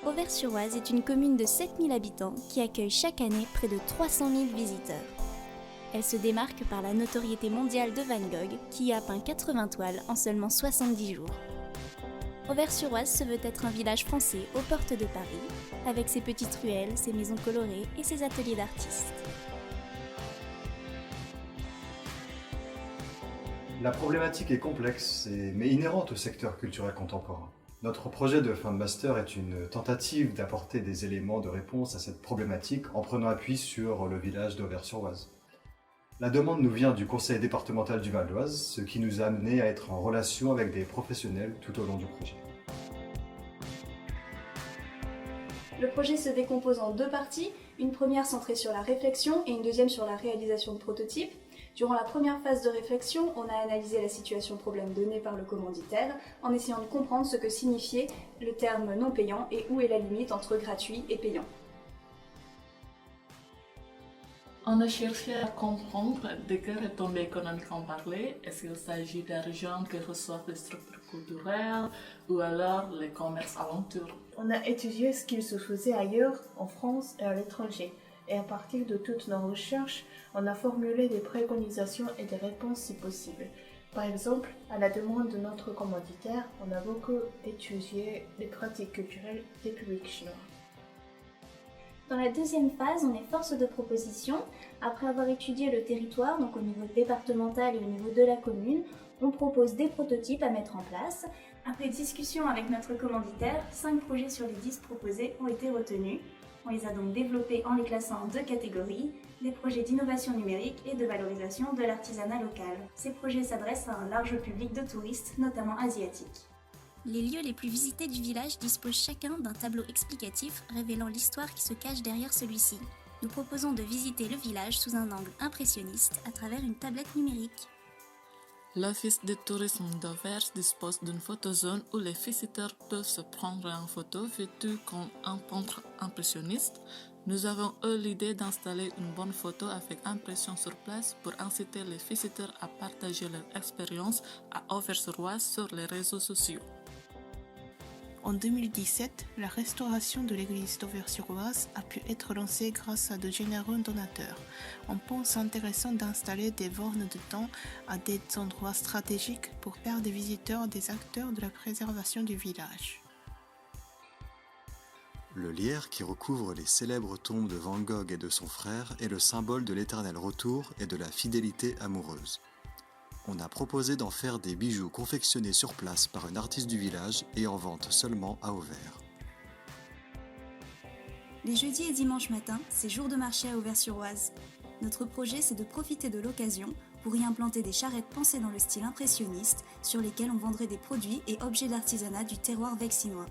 Auvers-sur-Oise est une commune de 7000 habitants qui accueille chaque année près de 300 000 visiteurs. Elle se démarque par la notoriété mondiale de Van Gogh qui y a peint 80 toiles en seulement 70 jours. Auvers-sur-Oise se veut être un village français aux portes de Paris, avec ses petites ruelles, ses maisons colorées et ses ateliers d'artistes. La problématique est complexe, mais inhérente au secteur culturel contemporain. Notre projet de fin de master est une tentative d'apporter des éléments de réponse à cette problématique en prenant appui sur le village d'Auvers-sur-Oise. La demande nous vient du conseil départemental du Val d'Oise, ce qui nous a amené à être en relation avec des professionnels tout au long du projet. Le projet se décompose en deux parties, une première centrée sur la réflexion et une deuxième sur la réalisation de prototypes. Durant la première phase de réflexion, on a analysé la situation problème donnée par le commanditaire en essayant de comprendre ce que signifiait le terme non payant et où est la limite entre gratuit et payant. On a cherché à comprendre de quelle retombée économique on parlait. Est-ce qu'il s'agit d'argent que reçoivent les structures culturelles ou alors les commerces alentours. On a étudié ce qu'il se faisait ailleurs, en France et à l'étranger. Et à partir de toutes nos recherches, on a formulé des préconisations et des réponses si possible. Par exemple, à la demande de notre commanditaire, on a beaucoup étudié les pratiques culturelles des publics chinois. Dans la deuxième phase, on est force de proposition. Après avoir étudié le territoire, donc au niveau départemental et au niveau de la commune, on propose des prototypes à mettre en place. Après discussion avec notre commanditaire, 5 projets sur les 10 proposés ont été retenus. On les a donc développés en les classant en 2 catégories, des projets d'innovation numérique et de valorisation de l'artisanat local. Ces projets s'adressent à un large public de touristes, notamment asiatiques. Les lieux les plus visités du village disposent chacun d'un tableau explicatif révélant l'histoire qui se cache derrière celui-ci. Nous proposons de visiter le village sous un angle impressionniste à travers une tablette numérique. L'Office de tourisme d'Auvers dispose d'une photozone où les visiteurs peuvent se prendre en photo vêtus comme un peintre impressionniste. Nous avons eu l'idée d'installer une bonne photo avec impression sur place pour inciter les visiteurs à partager leur expérience à Auvers-sur-Oise sur les réseaux sociaux. En 2017, la restauration de l'église d'Auvers-sur-Oise a pu être lancée grâce à de généreux donateurs. On pense intéressant d'installer des bornes de temps à des endroits stratégiques pour faire des visiteurs des acteurs de la préservation du village. Le lierre qui recouvre les célèbres tombes de Van Gogh et de son frère est le symbole de l'éternel retour et de la fidélité amoureuse. On a proposé d'en faire des bijoux confectionnés sur place par un artiste du village et en vente seulement à Auvers. Les jeudis et dimanches matins, c'est jour de marché à Auvers-sur-Oise. Notre projet, c'est de profiter de l'occasion pour y implanter des charrettes pensées dans le style impressionniste sur lesquelles on vendrait des produits et objets d'artisanat du terroir vexinois.